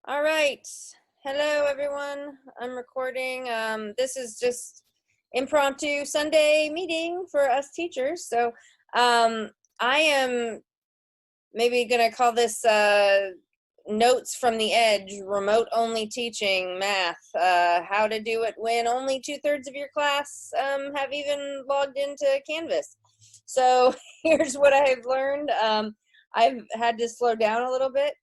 All right. Hello, everyone. I'm recording. This is just impromptu Sunday meeting for us teachers. So I am maybe going to call this Notes from the Edge, remote only teaching math, how to do it when only 2/3 of your class have even logged into Canvas. So here's what I've learned. I've had to slow down a little bit.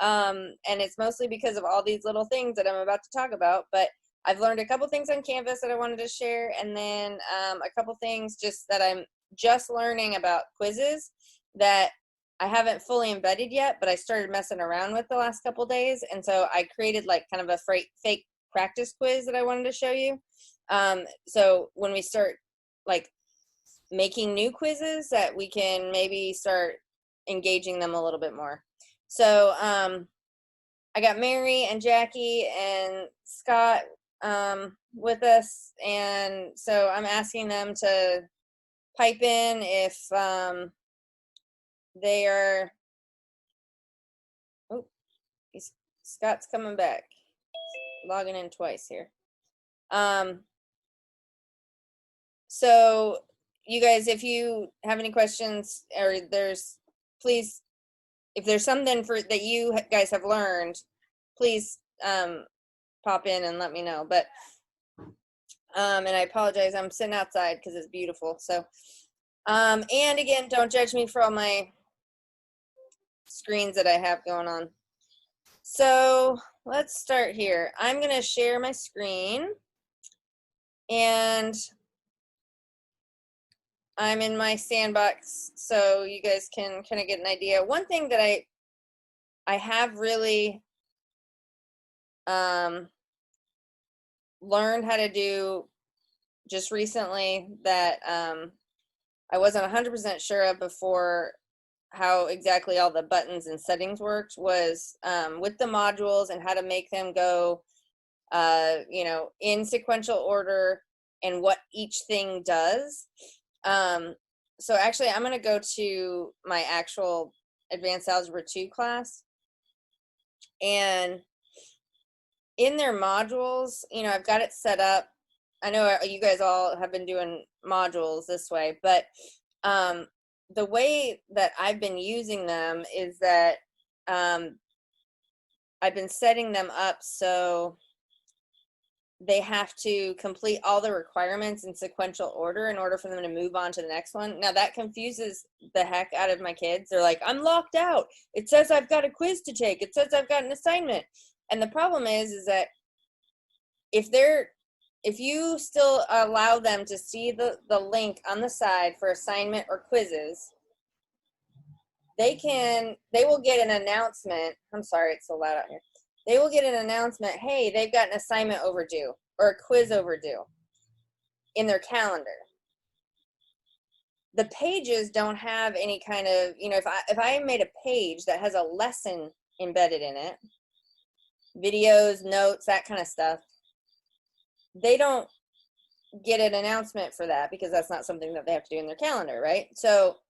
And it's mostly because of all these little things that I'm about to talk about. But I've learned a couple things on Canvas that I wanted to share, and then a couple things just that I'm just learning about quizzes that I haven't fully embedded yet, but I started messing around with the last couple days, and so I created like kind of a fake practice quiz that I wanted to show you. So when we start like making new quizzes, that we can maybe start engaging them a little bit more. So I got Mary and Jackie and Scott with us, and so I'm asking them to pipe in if they are. Oh, Scott's coming back, logging in twice here. So you guys, if you have any questions or please, if there's something that you guys have learned, please pop in and let me know. But and I apologize, I'm sitting outside because it's beautiful. So and again, don't judge me for all my screens that I have going on. So let's start here. I'm going to share my screen, and I'm in my sandbox so you guys can kind of get an idea. One thing that I have really learned how to do just recently that I wasn't 100% sure of before, how exactly all the buttons and settings worked, was with the modules and how to make them go in sequential order and what each thing does. So actually I'm going to go to my actual Advanced Algebra 2 class, and in their modules, I've got it set up. I know you guys all have been doing modules this way, but the way that I've been using them is that I've been setting them up so they have to complete all the requirements in sequential order in order for them to move on to the next one. Now that confuses the heck out of my kids. They're like, I'm locked out. It says I've got a quiz to take. It says I've got an assignment. And the problem is that if you still allow them to see the link on the side for assignment or quizzes, they will get an announcement. I'm sorry, it's so loud out here. They will get an announcement, hey, they've got an assignment overdue or a quiz overdue in their calendar. The pages don't have any kind of, if I made a page that has a lesson embedded in it, videos, notes, that kind of stuff, they don't get an announcement for that because that's not something that they have to do in their calendar, right? So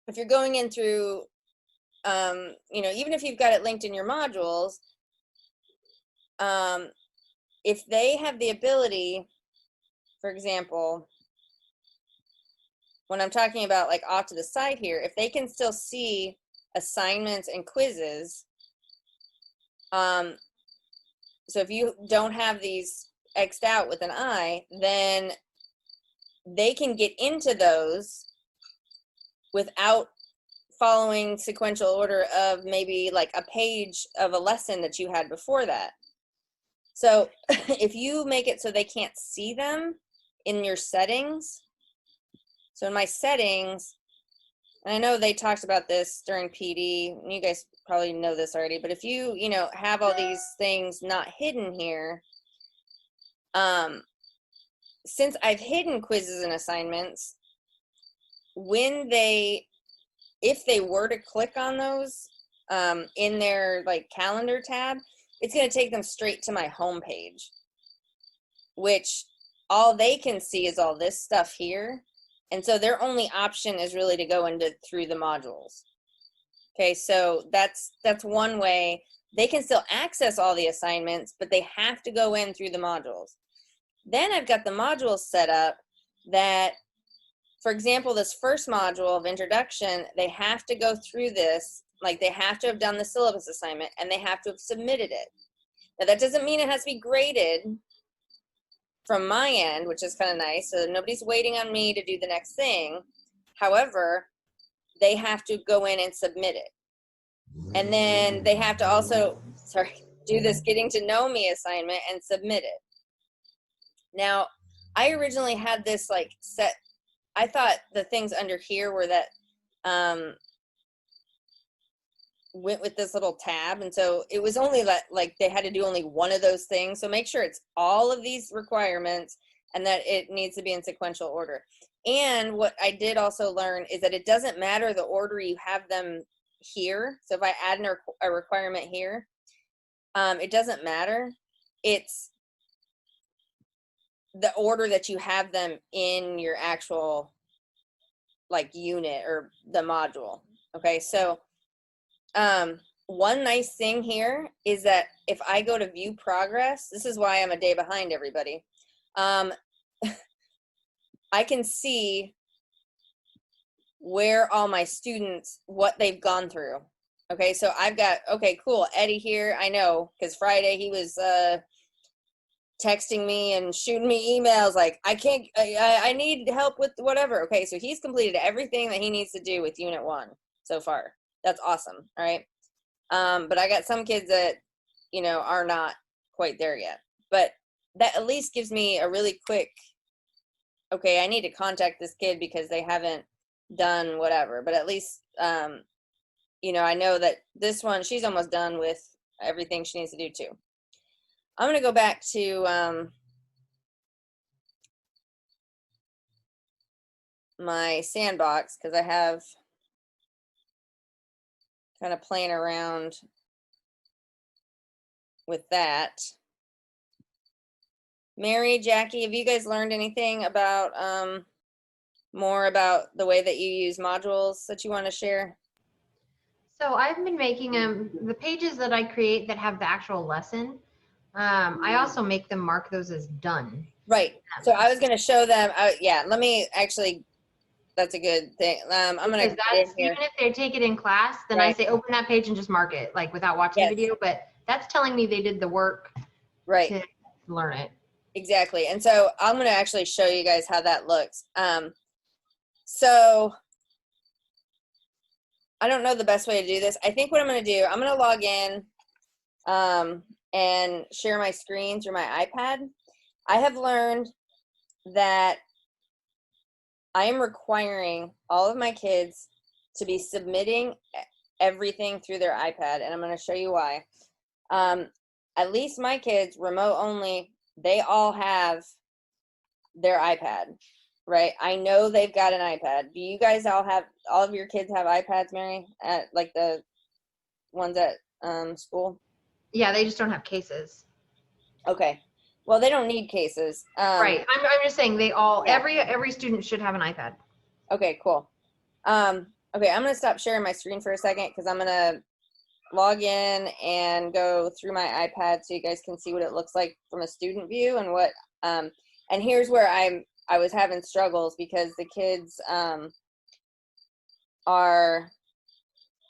if you're going in through, even if you've got it linked in your modules, if they have the ability, for example, when I'm talking about like off to the side here, if they can still see assignments and quizzes, so if you don't have these X'd out with an I, then they can get into those without following sequential order of maybe like a page of a lesson that you had before that. So if you make it so they can't see them in your settings, so in my settings, and I know they talked about this during PD, and you guys probably know this already, but if you, have all these things not hidden here, since I've hidden quizzes and assignments, if they were to click on those in their like calendar tab, it's going to take them straight to my home page, which all they can see is all this stuff here. And so their only option is really to go through the modules. Okay, so that's one way they can still access all the assignments, but they have to go in through the modules. Then I've got the modules set up that, for example, this first module of introduction, they have to go through this, like they have to have done the syllabus assignment and they have to have submitted it. Now that doesn't mean it has to be graded from my end, which is kind of nice. So nobody's waiting on me to do the next thing. However, they have to go in and submit it. And then they have to also, do this getting to know me assignment and submit it. Now, I originally had this like set, I thought the things under here were that went with this little tab. And so it was only like they had to do only one of those things. So make sure it's all of these requirements and that it needs to be in sequential order. And what I did also learn is that it doesn't matter the order you have them here. So if I add a requirement here, it doesn't matter. It's the order that you have them in your actual like unit or the module. Okay, so one nice thing here is that if I go to view progress, this is why I'm a day behind everybody. I can see where all my students, what they've gone through. Okay, so I've got, okay, cool, Eddie here, I know, because Friday he was texting me and shooting me emails like, I need help with whatever. Okay, so he's completed everything that he needs to do with Unit 1 so far. That's awesome, all right? But I got some kids that, you know, are not quite there yet. But that at least gives me a really quick, okay, I need to contact this kid because they haven't done whatever. But at least, you know, I know that this one, she's almost done with everything she needs to do too. I'm going to go back to my sandbox because I have kind of playing around with that. Mary, Jackie, have you guys learned anything about more about the way that you use modules that you want to share? So I've been making the pages that I create that have the actual lesson. I also make them mark those as done. Right. So I was going to show them. Yeah, let me actually. That's a good thing. I'm going to even if they take it in class, then right. I say open that page and just mark it, like without watching the video. But that's telling me they did the work to learn it. Exactly. And so I'm going to actually show you guys how that looks. So I don't know the best way to do this. I think what I'm going to do, I'm going to log in and share my screen through my iPad. I have learned that I am requiring all of my kids to be submitting everything through their iPad, and I'm going to show you why. At least my kids, remote only, they all have their iPad, right? I know they've got an iPad. Do you guys all of your kids have iPads, Mary, at like the ones at school? Yeah, they just don't have cases. Okay. Well, they don't need cases. Right. I'm just saying they all, every student should have an iPad. Okay, cool. Okay, I'm going to stop sharing my screen for a second because I'm going to log in and go through my iPad so you guys can see what it looks like from a student view and what, and here's where I was having struggles because the kids are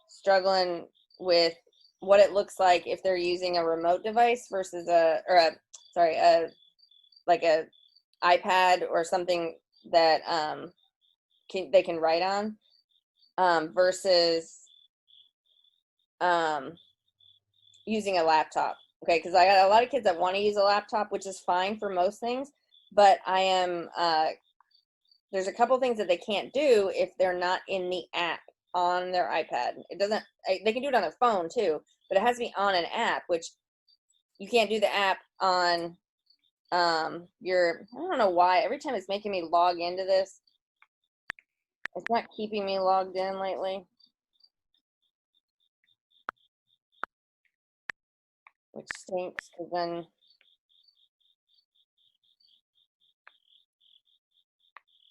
struggling with what it looks like if they're using a remote device versus like a iPad or something that they can write on versus using a laptop. Okay, because I got a lot of kids that want to use a laptop, which is fine for most things, but I am there's a couple things that they can't do if they're not in the app on their iPad. It doesn't, they can do it on their phone too, but it has to be on an app, which you can't do the app on your, I don't know why, every time it's making me log into this, it's not keeping me logged in lately. Which stinks because then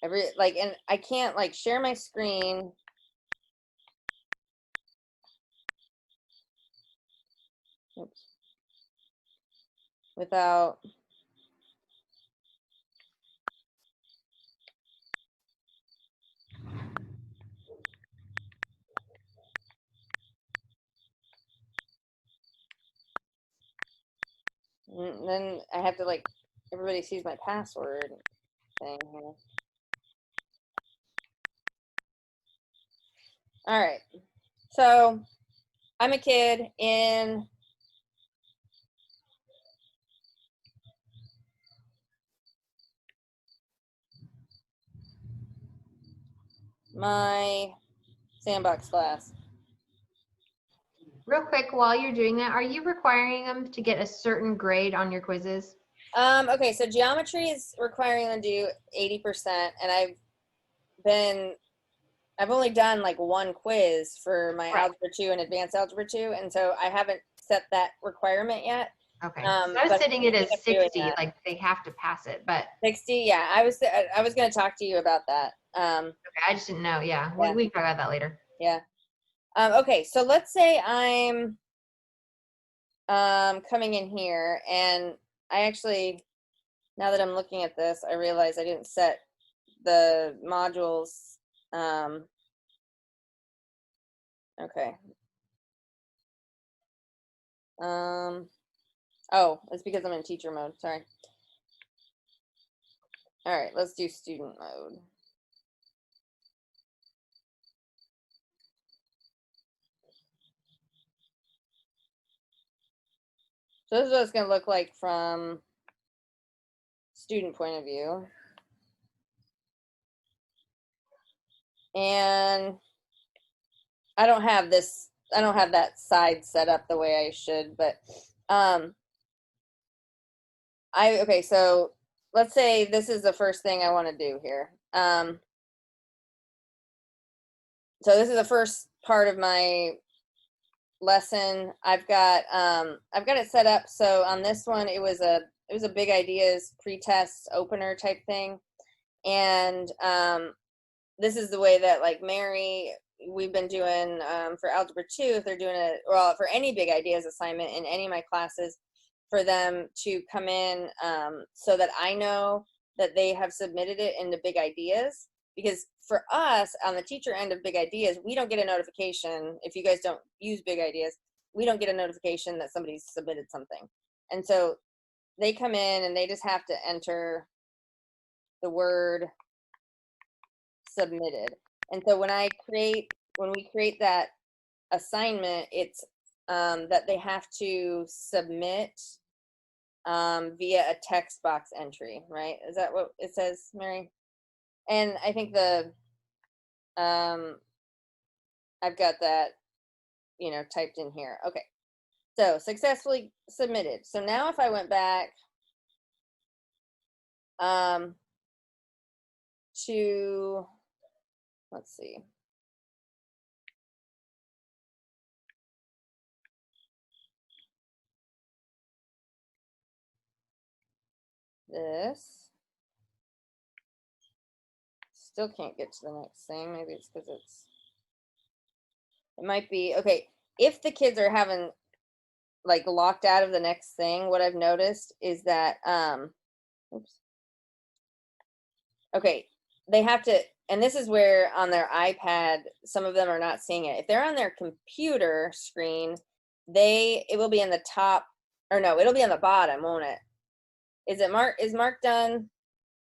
and I can't like share my screen. Oops. Without then I have to like everybody sees my password thing here. All right. So I'm a kid in my sandbox class. Real quick, while you're doing that, are you requiring them to get a certain grade on your quizzes? Okay, so geometry is requiring them to do 80%, and I've only done like one quiz for my Right. Algebra 2 and Advanced Algebra 2, and so I haven't set that requirement yet. Okay. So I was But setting it I'm as doing 60, that. like they have to pass it, but 60, yeah, I was going to talk to you about that. okay, I just didn't know. Yeah, Yeah. we can talk about that later. Yeah. Okay, so let's say I'm coming in here, and I actually, now that I'm looking at this, I realize I didn't set the modules. Okay. Oh, it's because I'm in teacher mode. Sorry. All right, let's do student mode. So this is what it's going to look like from student point of view. And I don't have that side set up the way I should, but okay, so let's say this is the first thing I want to do here. So this is the first part of my lesson. I've got it set up so on this one it was a big ideas pretest opener type thing, and this is the way that like Mary we've been doing for Algebra 2, if they're doing it, well, for any big ideas assignment in any of my classes, for them to come in so that I know that they have submitted it into big ideas. Because for us on the teacher end of big ideas, we don't get a notification. If you guys don't use big ideas, we don't get a notification that somebody's submitted something. And so they come in and they just have to enter the word submitted. And so when we create that assignment, it's that they have to submit via a text box entry, right? Is that what it says, Mary? And I think I've got that, typed in here. Okay. So successfully submitted. So now if I went back to, let's see. This. Still can't get to the next thing. Maybe it's because it might be, okay. If the kids are having like locked out of the next thing, what I've noticed is that, oops. Okay, they have to, and this is where on their iPad, some of them are not seeing it. If they're on their computer screen, it will be in the top, or no, it'll be on the bottom, won't it? Is Mark done?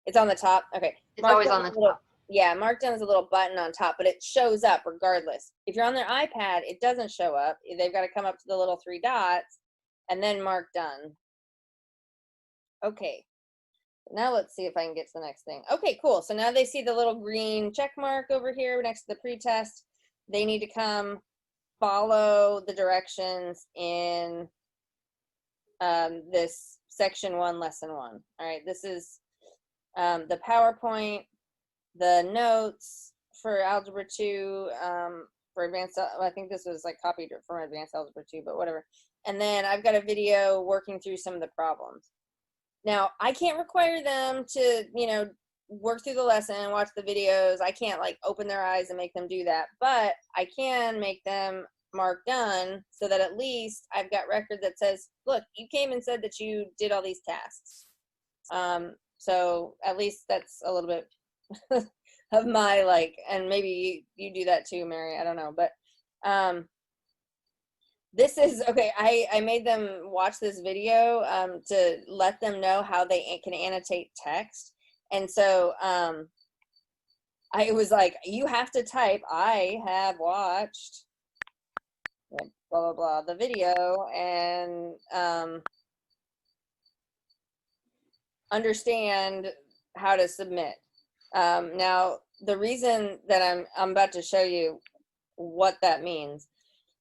It's on the top. Okay. It's Mark always done on the is a little- top. Yeah, Mark done is a little button on top, but it shows up regardless. If you're on their iPad, it doesn't show up. They've got to come up to the little 3 dots and then mark done. Okay. Now let's see if I can get to the next thing. Okay, cool. So now they see the little green check mark over here next to the pretest. They need to come follow the directions in this section 1, lesson 1. All right, this is the PowerPoint, the notes for Algebra 2, for advanced, I think this was like copied from Advanced Algebra 2, but whatever. And then I've got a video working through some of the problems. Now, I can't require them to, work through the lesson, watch the videos. I can't like open their eyes and make them do that, but I can make them mark done so that at least I've got record that says, look, you came and said that you did all these tasks. So at least that's a little bit of my like, and maybe you do that too, Mary, I don't know, but this is, okay, I made them watch this video to let them know how they can annotate text. And so I was like, you have to type, I have watched blah, blah, blah, the video and understand how to submit. Now, the reason that I'm about to show you what that means,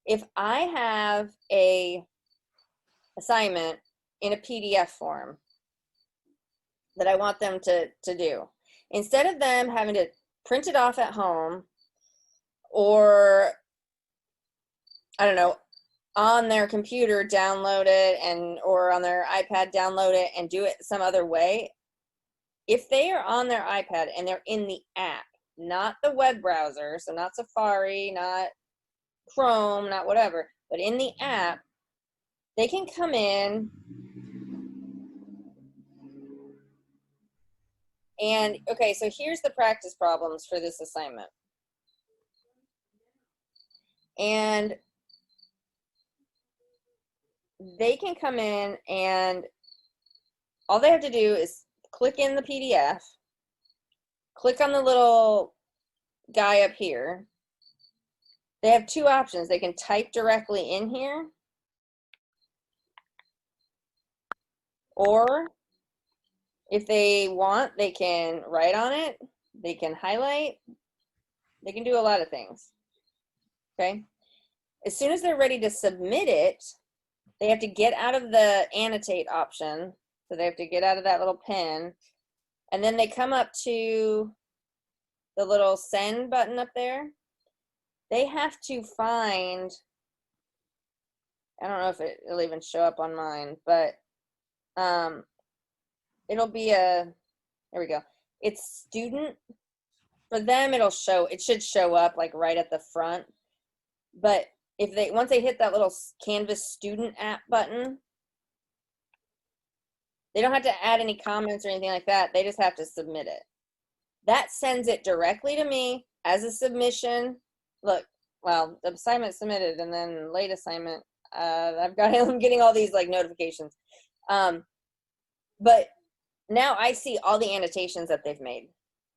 if I have a assignment in a PDF form that I want them to do, instead of them having to print it off at home or, I don't know, on their computer download it and or on their iPad download it and do it some other way, if they are on their iPad and they're in the app, not the web browser, so not Safari, not Chrome, not whatever, but in the app, they can come in and, okay, so here's the practice problems for this assignment. And they can come in and all they have to do is click in the PDF, click on the little guy up here. They have two options. They can type directly in here, or if they want, they can write on it, they can highlight, they can do a lot of things, okay? As soon as they're ready to submit it, they have to get out of the annotate option. So they have to get out of that little pen, and then they come up to the little send button up there. They have to find, I don't know if it'll even show up on mine, but it'll be a, there we go. It's student. For them, it should show up like right at the front. But if they, once they hit that little Canvas student app button, they don't have to add any comments or anything like that. They just have to submit it. That sends it directly to me as a submission. Look, well, the assignment submitted and then late assignment. I've got, I'm getting all these like notifications. But now I see all the annotations that they've made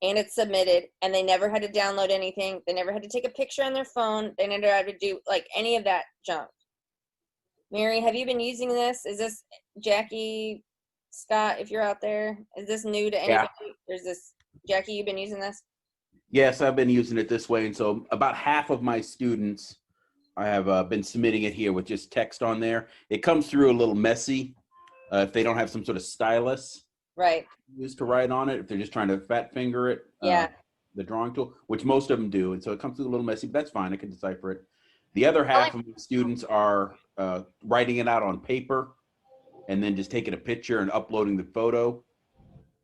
and it's submitted, and they never had to download anything. They never had to take a picture on their phone. They never had to do like any of that junk. Mary, have you been using this? Is this Jackie, Scott, if you're out there, is this new to anybody? Yeah. There's this, Jackie, you've been using this? Yes, I've been using it this way. And so about half of my students, I have been submitting it here with just text on there. It comes through a little messy if they don't have some sort of stylus. Right. Used to write on it, if they're just trying to fat finger it. Yeah. The drawing tool, which most of them do. And so it comes through a little messy, but that's fine. I can decipher it. The other half of my students are writing it out on paper and then just taking a picture and uploading the photo.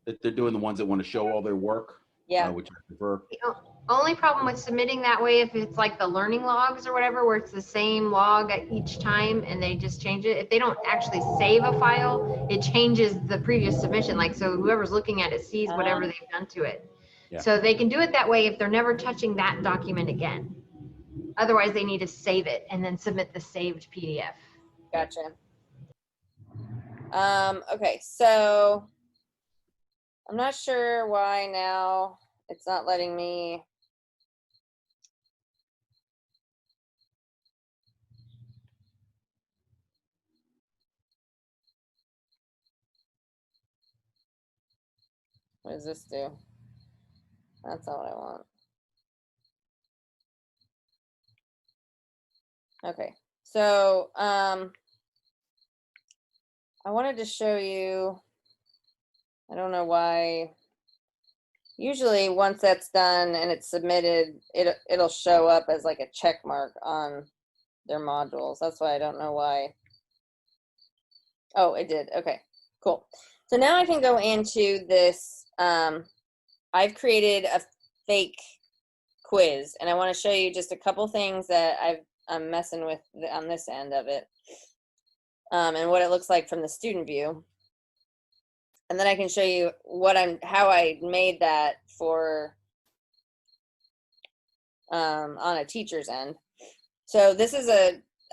That they're doing the ones that want to show all their work. Yeah. Which I prefer. The only problem with submitting that way, if it's like the learning logs or whatever, where it's the same log at each time and they just change it, if they don't actually save a file, it changes the previous submission. Like, so whoever's looking at it sees whatever they've done to it. Yeah. So they can do it that way if they're never touching that document again. Otherwise, they need to save it and then submit the saved PDF. Gotcha. Okay, so I'm not sure why now it's not letting me. What does this do? That's not what I want. Okay, so I wanted to show you, I don't know why. Usually once that's done and it's submitted, it'll show up as like a check mark on their modules. That's why I don't know why. Oh, it did. Okay, cool. So now I can go into this. I've created a fake quiz and I want to show you just a couple things that I've I'm messing with on this end of it, and what it looks like from the student view. And then I can show you how I made that for on a teacher's end. So this is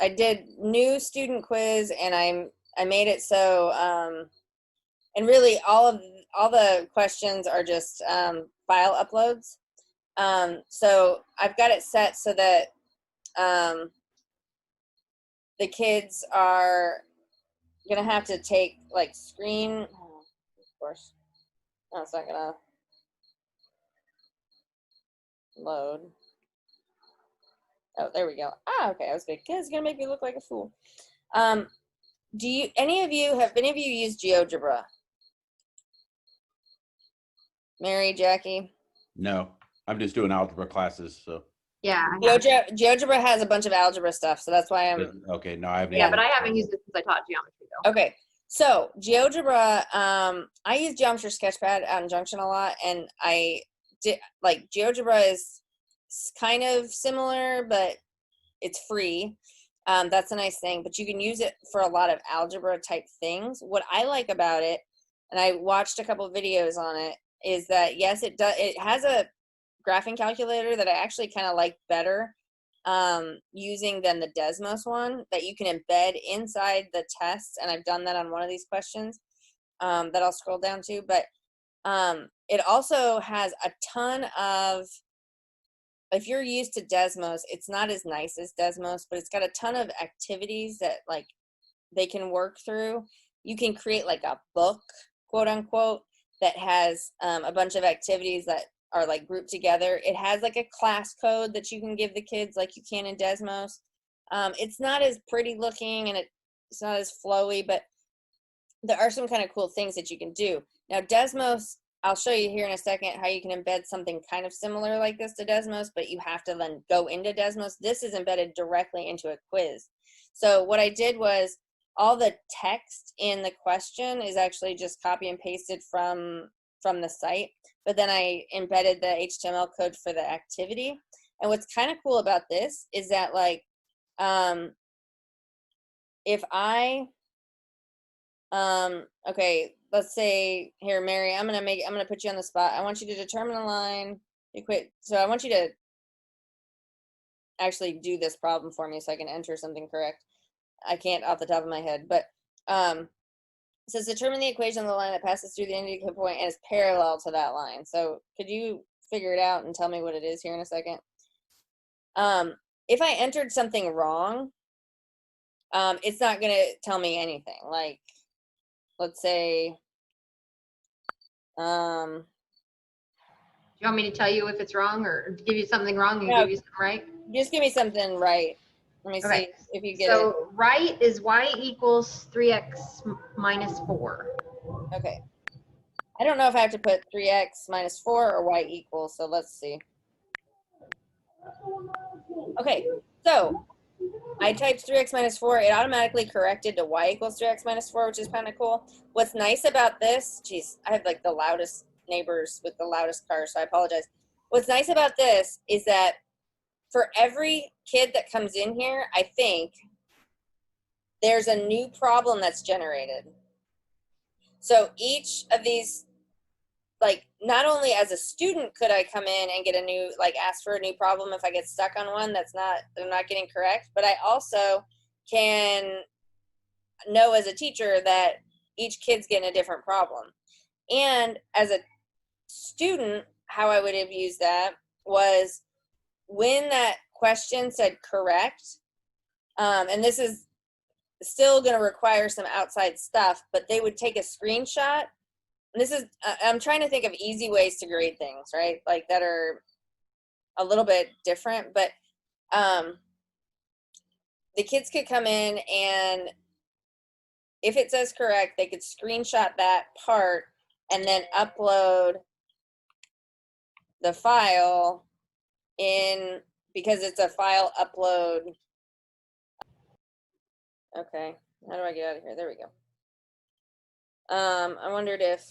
I did new student quiz, and I made it so, and really all the questions are just file uploads. So I've got it set so that the kids are gonna have to take like of course. No, it's not gonna load. Oh, there we go. Ah, okay. I was like, it's gonna make me look like a fool. Have any of you used GeoGebra? Mary, Jackie? No, I'm just doing algebra classes. So Yeah. I have. GeoGebra has a bunch of algebra stuff, so that's why I'm. okay. No, I haven't. Yeah, but I haven't used it since I taught geometry though. Okay, so GeoGebra, I use Geometry Sketchpad out in Junction a lot, and I did like GeoGebra is kind of similar, but it's free. That's a nice thing, but you can use it for a lot of algebra type things. What I like about it, and I watched a couple of videos on it, is that yes, it has a graphing calculator that I actually kind of like better using than the Desmos one that you can embed inside the test. And I've done that on one of these questions that I'll scroll down to. But it also has a ton of, if you're used to Desmos, it's not as nice as Desmos, but it's got a ton of activities that like they can work through. You can create like a book, quote unquote, that has a bunch of activities that are like grouped together. It has like a class code that you can give the kids like you can in Desmos. It's not as pretty looking and it's not as flowy, but there are some kind of cool things that you can do. Now Desmos, I'll show you here in a second how you can embed something kind of similar like this to Desmos, but you have to then go into Desmos. This is embedded directly into a quiz. So what I did was all the text in the question is actually just copy and pasted from the site, but then I embedded the HTML code for the activity. And what's kind of cool about this is that like, if I, okay, let's say here, Mary, I'm gonna put you on the spot. I want you to determine a line. So I want you to actually do this problem for me so I can enter something correct. I can't off the top of my head, but it says determine the equation of the line that passes through the indicated point and is parallel to that line. So could you figure it out and tell me what it is here in a second? If I entered something wrong, it's not gonna tell me anything. Like, let's say, Do you want me to tell you if it's wrong or give you something wrong and No. give you something right? just give me something right. Let me see if you get it. So right is y equals 3x minus 4. Okay. I don't know if I have to put 3x minus 4 or y equals, so let's see. Okay, so I typed 3x minus 4. It automatically corrected to y equals 3x minus 4, which is kind of cool. What's nice about this, geez, I have like the loudest neighbors with the loudest cars, so I apologize. What's nice about this is that for every kid that comes in here, I think there's a new problem that's generated. So each of these, like, not only as a student could I come in and get a new, like, ask for a new problem if I get stuck on one that I'm not getting correct, but I also can know as a teacher that each kid's getting a different problem. And as a student, how I would have used that was when that question said correct, and this is still going to require some outside stuff, but they would take a screenshot. And this is, I'm trying to think of easy ways to grade things, right? Like that are a little bit different, but the kids could come in and if it says correct, they could screenshot that part and then upload the file in, because it's a file upload. Okay, how do I get out of here? There we go. I wondered if,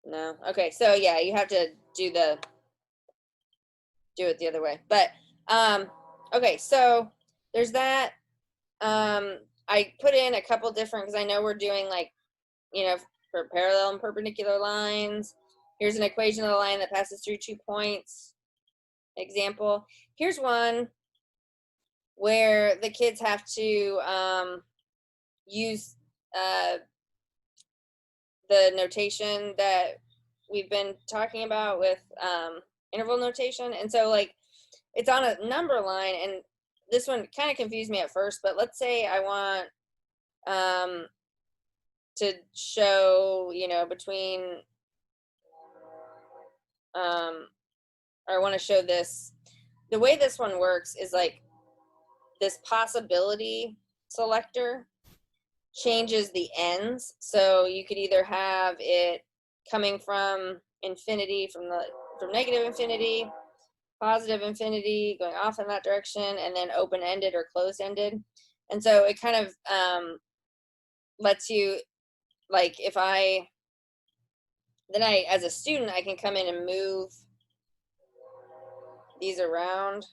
no. Okay, so yeah, you have to do it the other way. But Okay, so there's that. I put in a couple different, because I know we're doing like, you know, for parallel and perpendicular lines. Here's an equation of the line that passes through 2 points. Example. Here's one where the kids have to use the notation that we've been talking about with interval notation. And so like it's on a number line, and this one kind of confused me at first, but let's say I want to show, you know, between or I want to show this. The way this one works is like this possibility selector changes the ends. So you could either have it coming from infinity, from negative infinity, positive infinity, going off in that direction, and then open-ended or closed-ended. And so it kind of lets you, like, if I, as a student, I can come in and move these around.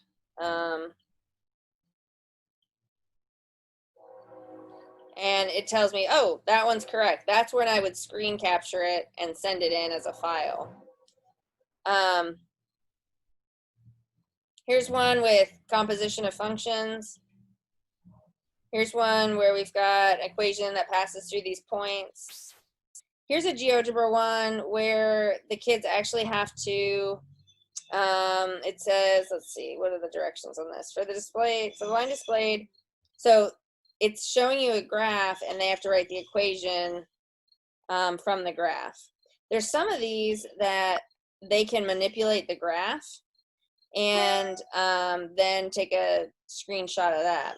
And it tells me, oh, that one's correct. That's when I would screen capture it and send it in as a file. Here's one with composition of functions. Here's one where we've got an equation that passes through these points. Here's a GeoGebra one where the kids actually have to, it says, let's see, what are the directions on this? For the display, for the line displayed. So it's showing you a graph and they have to write the equation from the graph. There's some of these that they can manipulate the graph and then take a screenshot of that.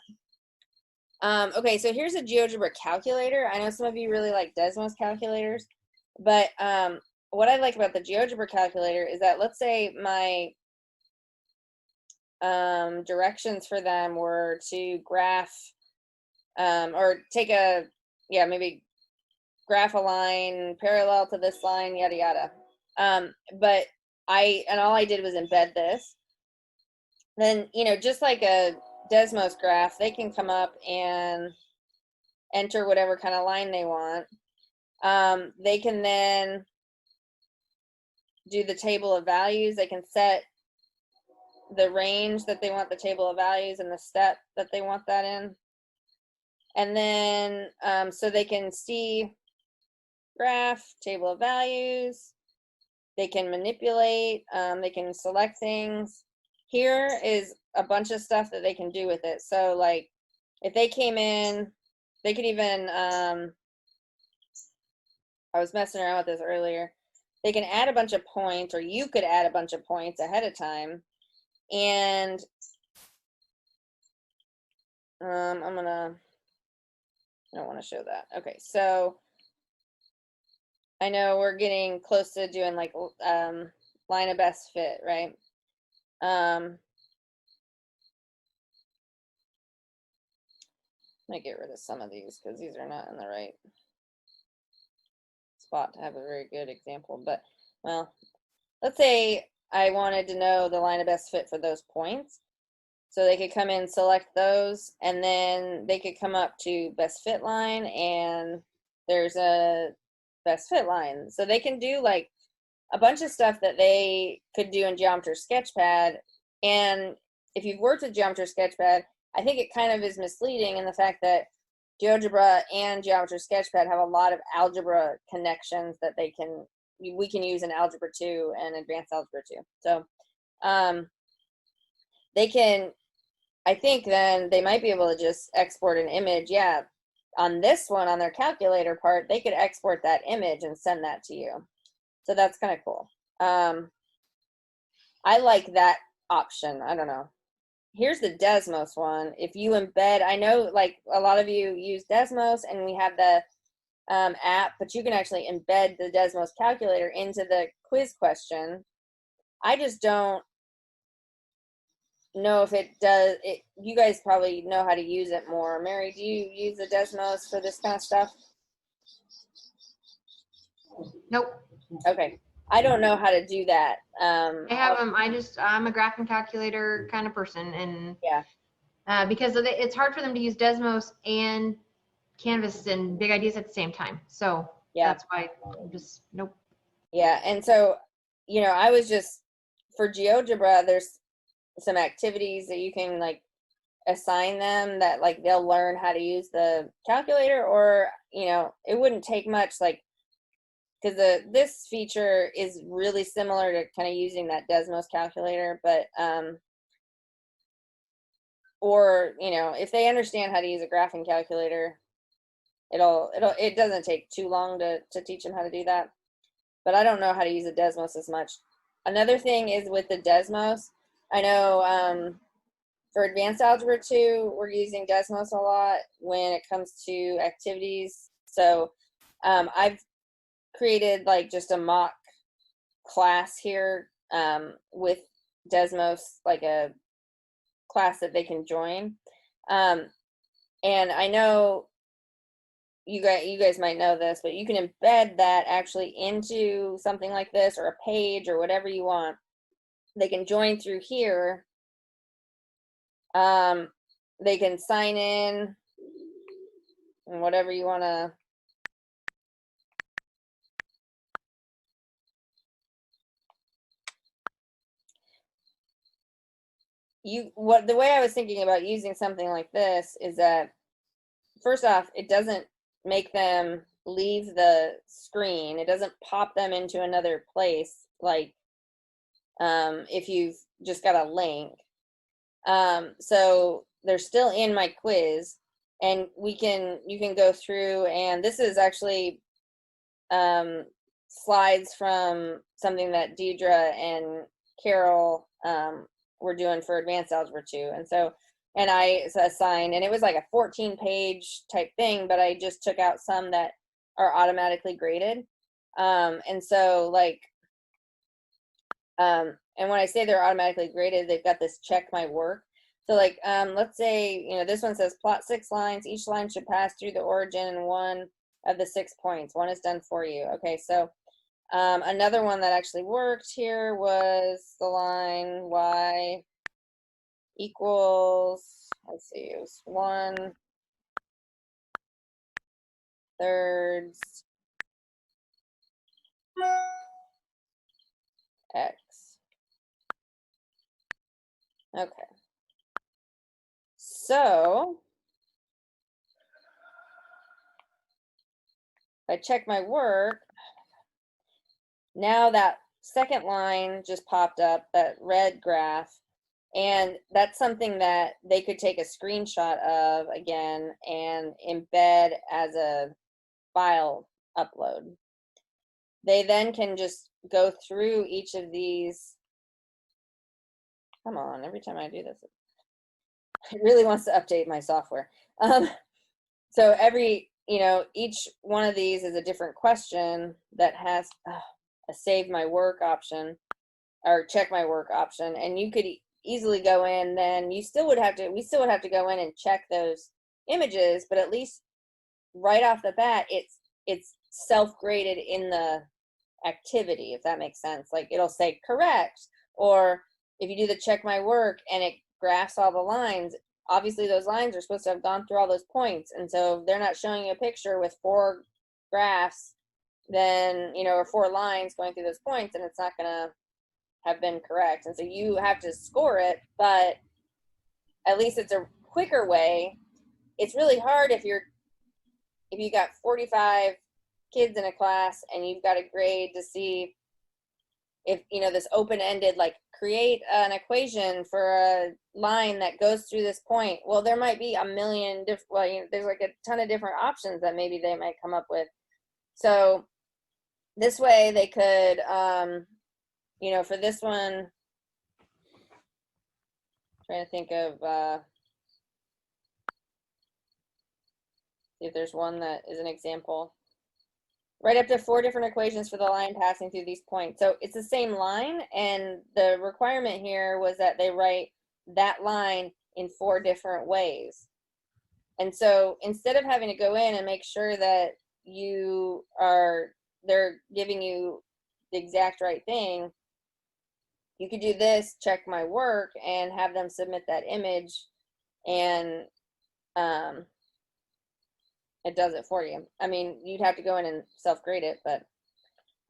Okay, so here's a GeoGebra calculator. I know some of you really like Desmos calculators, but what I like about the GeoGebra calculator is that, let's say my directions for them were to graph or take a, maybe graph a line parallel to this line, yada yada. But all I did was embed this. Then, you know, just like a Desmos graph, they can come up and enter whatever kind of line they want. They can then do the table of values. They can set the range that they want the table of values and the step that they want that in. And then, so they can see graph, table of values. They can manipulate, they can select things. Here is a bunch of stuff that they can do with it. So like if they came in, they could even, I was messing around with this earlier. They can add a bunch of points, or you could add a bunch of points ahead of time. And I don't want to show that. Okay, so I know we're getting close to doing like line of best fit, right? Let me get rid of some of these because these are not in the right spot to have a very good example. But, well, let's say I wanted to know the line of best fit for those points. So they could come in, select those, and then they could come up to best fit line, and there's a best fit line. So they can do like a bunch of stuff that they could do in Geometry Sketchpad. And if you've worked with Geometry Sketchpad, I think it kind of is misleading in the fact that GeoGebra and Geometry Sketchpad have a lot of algebra connections that we can use in Algebra 2 and Advanced Algebra 2. So they can, I think then they might be able to just export an image. Yeah, on this one, on their calculator part, they could export that image and send that to you. So that's kind of cool. I like that option. I don't know. Here's the Desmos one. If you embed, I know like a lot of you use Desmos and we have the app, but you can actually embed the Desmos calculator into the quiz question. I just don't know if it does it. You guys probably know how to use it more. Mary, do you use the Desmos for this kind of stuff? Nope. Okay. I don't know how to do that. I have them. I'm a graphing calculator kind of person, and Yeah. because of it's hard for them to use Desmos and Canvas and Big Ideas at the same time. So Yeah. that's why I'm just nope. Yeah. And so, I was just, for GeoGebra, there's some activities that you can like assign them that like they'll learn how to use the calculator, or it wouldn't take much, like, because this feature is really similar to kind of using that Desmos calculator, but or if they understand how to use a graphing calculator, it doesn't take too long to teach them how to do that. But I don't know how to use a Desmos as much. Another thing is with the Desmos, I know for Advanced Algebra 2, we're using Desmos a lot when it comes to activities. So I've created like just a mock class here with Desmos, like a class that they can join. And I know you guys might know this, but you can embed that actually into something like this, or a page, or whatever you want. They can join through here. They can sign in and whatever you want to. The way I was thinking about using something like this is that, first off, it doesn't make them leave the screen. It doesn't pop them into another place, like if you've just got a link. So they're still in my quiz, and you can go through, and this is actually slides from something that Deidre and Carol were doing for Advanced Algebra 2. And I assigned, and it was like a 14-page type thing, but I just took out some that are automatically graded. And so like, and when I say they're automatically graded, they've got this check my work. So like, let's say, this one says plot 6 lines. Each line should pass through the origin in one of the 6 points. One is done for you. Okay, so another one that actually worked here was the line y equals, let's see, it was 1/3 x. Okay. So if I check my work, now that second line just popped up, that red graph, and that's something that they could take a screenshot of again and embed as a file upload. They then can just go through each of these. Come on, every time I do this, it really wants to update my software. So each one of these is a different question that has a save my work option or check my work option, and you could easily go in. Then we still would have to go in and check those images, but at least right off the bat, it's self-graded in the activity, if that makes sense. Like it'll say correct, or if you do the check my work and it graphs all the lines, obviously those lines are supposed to have gone through all those points, and so if they're not showing you a picture with 4 graphs, then or 4 lines going through those points, and it's not gonna have been correct, and so you have to score it. But at least it's a quicker way. It's really hard if you got 45 kids in a class and you've got a grade to see if this open-ended, like create an equation for a line that goes through this point. Well, there might be a million different, there's like a ton of different options that maybe they might come up with. So this way they could for this one, trying to think of see if there's one that is an example. Write up to 4 different equations for the line passing through these points. So it's the same line, and the requirement here was that they write that line in 4 different ways. And so instead of having to go in and make sure that they're giving you the exact right thing, you could do this, check my work, and have them submit that image, and it does it for you. I mean, you'd have to go in and self-grade it, but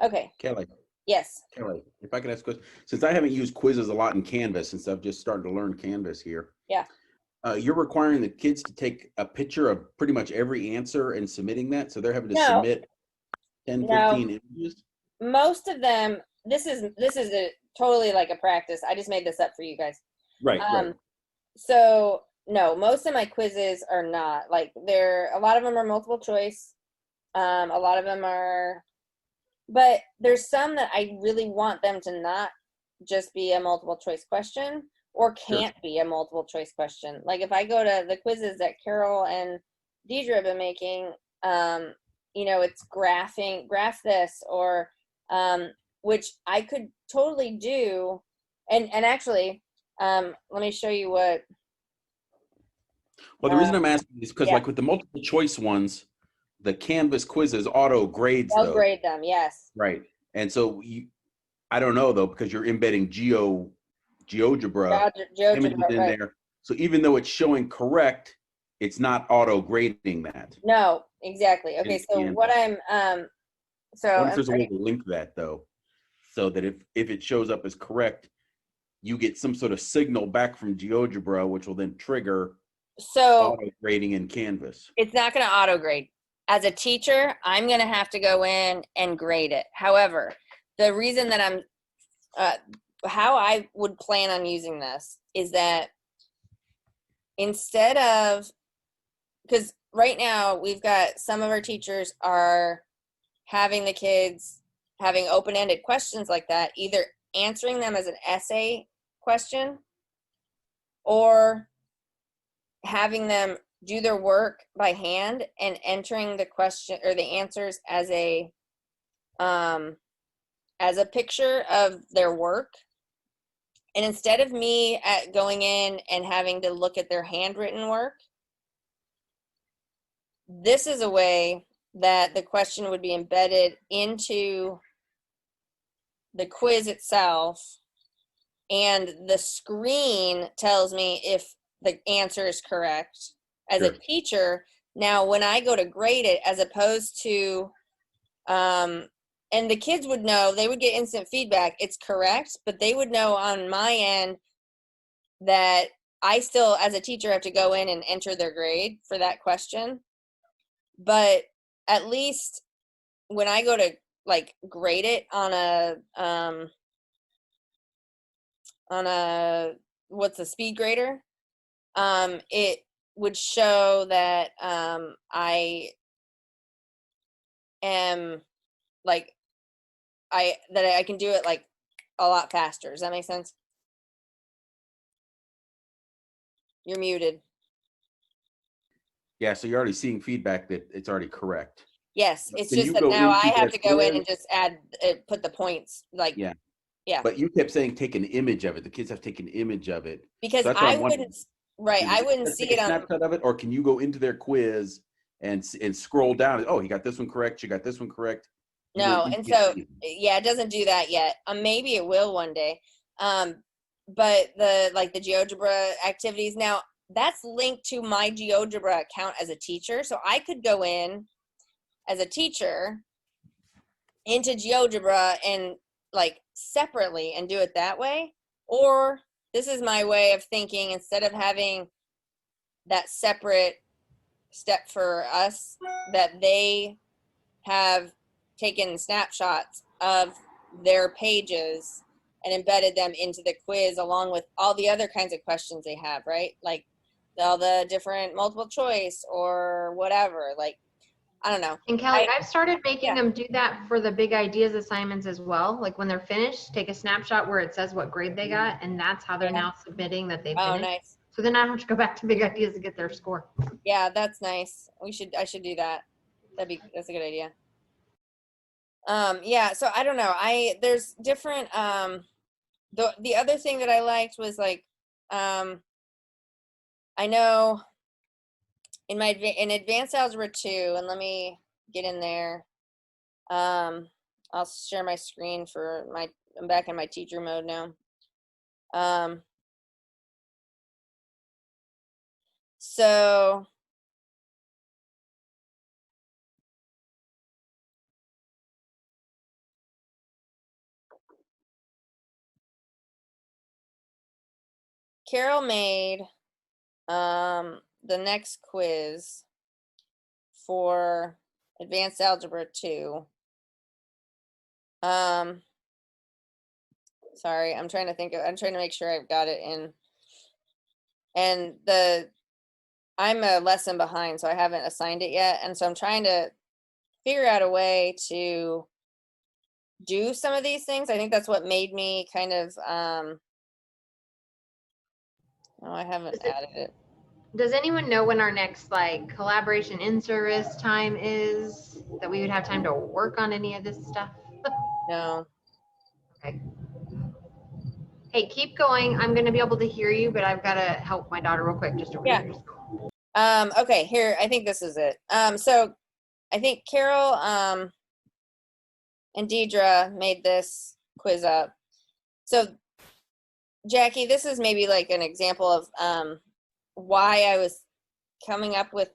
okay. Kelly, Yes. Kelly, if I could ask a question, since I haven't used quizzes a lot in Canvas, since I've just started to learn Canvas here. Yeah. You're requiring the kids to take a picture of pretty much every answer and submitting that, so they're having to No. submit 10, No. 15 images? Most of them, this is a totally like a practice. I just made this up for you guys. Right, right. So no, most of my quizzes are not like a lot of them are multiple choice. A lot of them are, but there's some that I really want them to not just be a multiple choice question or can't be a multiple choice question. Like if I go to the quizzes that Carol and Deidre have been making, you know, it's graph this, or which I could totally do. And actually, let me show you what. Well, the reason I'm asking is because yeah. like with the multiple choice ones, the Canvas quizzes auto grades They'll those. grade them, yes. Right. And so I don't know though, because you're embedding GeoGebra images in right. there. So even though it's showing correct, it's not auto grading that. No, exactly. Okay, so what I'm so I wonder if there's a way to link that though, so that if it shows up as correct, you get some sort of signal back from GeoGebra, which will then trigger auto grading in Canvas. It's not going to auto grade. As a teacher, I'm going to have to go in and grade it. However, the reason that I'm how I would plan on using this is that instead of, because right now we've got some of our teachers are having the kids having open-ended questions like that, either answering them as an essay question or having them do their work by hand and entering the question or the answers as a picture of their work. And instead of me going in and having to look at their handwritten work, this is a way that the question would be embedded into the quiz itself, and the screen tells me if the answer is correct. As a teacher, now when I go to grade it, as opposed to, and the kids would know, they would get instant feedback, it's correct, but they would know on my end that I still, as a teacher, have to go in and enter their grade for that question. But at least when I go to like grade it on a what's a speed grader, it would show that I am like that I can do it like a lot faster. Does that make sense? You're muted. Yeah, so you're already seeing feedback that it's already correct. Yes, it's just that now I have to go in and just put the points like. Yeah. But you kept saying take an image of it. The kids have to take an image of it. Because so I wouldn't, right, I wouldn't see it on. Snapshot of it, or can you go into their quiz and scroll down? Oh, he got this one correct. She got this one correct. No, and so yeah, it doesn't do that yet. Maybe it will one day. But the GeoGebra activities now, that's linked to my GeoGebra account as a teacher. So I could go in as a teacher into GeoGebra and like separately and do it that way. Or this is my way of thinking, instead of having that separate step for us, that they have taken snapshots of their pages and embedded them into the quiz along with all the other kinds of questions they have, right? Like all the different multiple choice or whatever, like, I don't know. And Kelly, I've started making them do that for the big ideas assignments as well. Like when they're finished, take a snapshot where it says what grade they got, and that's how they're now submitting that they finished. Oh, nice. So then I don't have to go back to big ideas to get their score. Yeah, that's nice. I should do that. That's a good idea. Yeah, so I don't know. There's different the other thing that I liked was like I know in advanced algebra 2, and let me get in there. I'll share my screen I'm back in my teacher mode now. So Carol made the next quiz for Advanced Algebra 2. Sorry, I'm trying to make sure I've got it in. And I'm a lesson behind, so I haven't assigned it yet. And so I'm trying to figure out a way to do some of these things. I think that's what made me kind of, no, I haven't added it. Does anyone know when our next like collaboration in service time is, that we would have time to work on any of this stuff? No. Okay. Hey, keep going. I'm going to be able to hear you, but I've got to help my daughter real quick. Just over Yeah. here. Okay, here, I think this is it. So I think Carol and Deidre made this quiz up. So Jackie, this is maybe like an example of why I was coming up with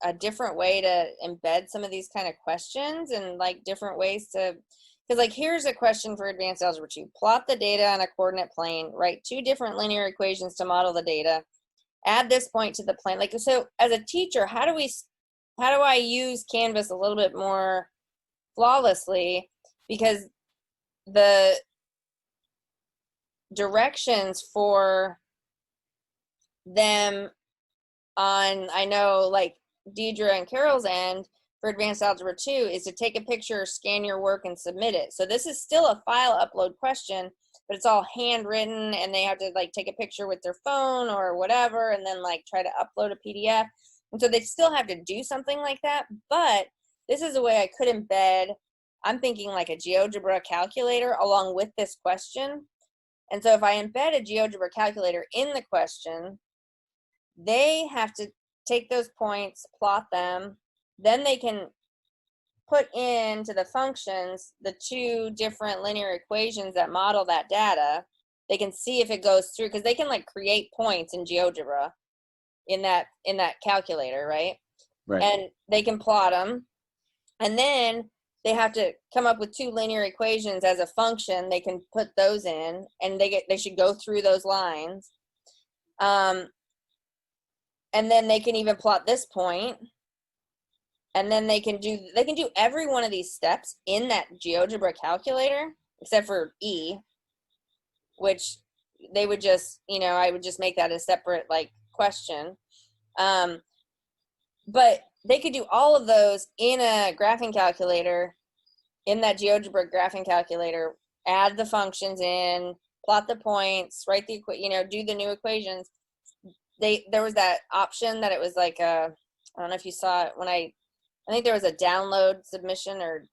a different way to embed some of these kind of questions, and like different ways to, because like here's a question for Advanced Algebra 2. Plot the data on a coordinate plane, write 2 different linear equations to model the data, add this point to the plane. Like, so as a teacher, how do I use Canvas a little bit more flawlessly? Because the directions for them on, I know like Deidre and Carol's end for Advanced Algebra 2 is to take a picture, scan your work, and submit it. So this is still a file upload question, but it's all handwritten, and they have to like take a picture with their phone or whatever, and then like try to upload a PDF. And so they still have to do something like that, but this is a way I could embed, I'm thinking like a GeoGebra calculator along with this question. And so if I embed a GeoGebra calculator in the question, they have to take those points, plot them, then they can put into the functions the 2 different linear equations that model that data. They can see if it goes through, because they can like create points in GeoGebra in that calculator, right? Right. And they can plot them, and then they have to come up with 2 linear equations as a function. They can put those in, and they should go through those lines. And then they can even plot this point, and then they can do every one of these steps in that GeoGebra calculator, except for E, which they would just, I would just make that a separate like question. But they could do all of those in a graphing calculator, in that GeoGebra graphing calculator, add the functions in, plot the points, write the do the new equations. There was that option that it was like I don't know if you saw it when I think there was a download submission, or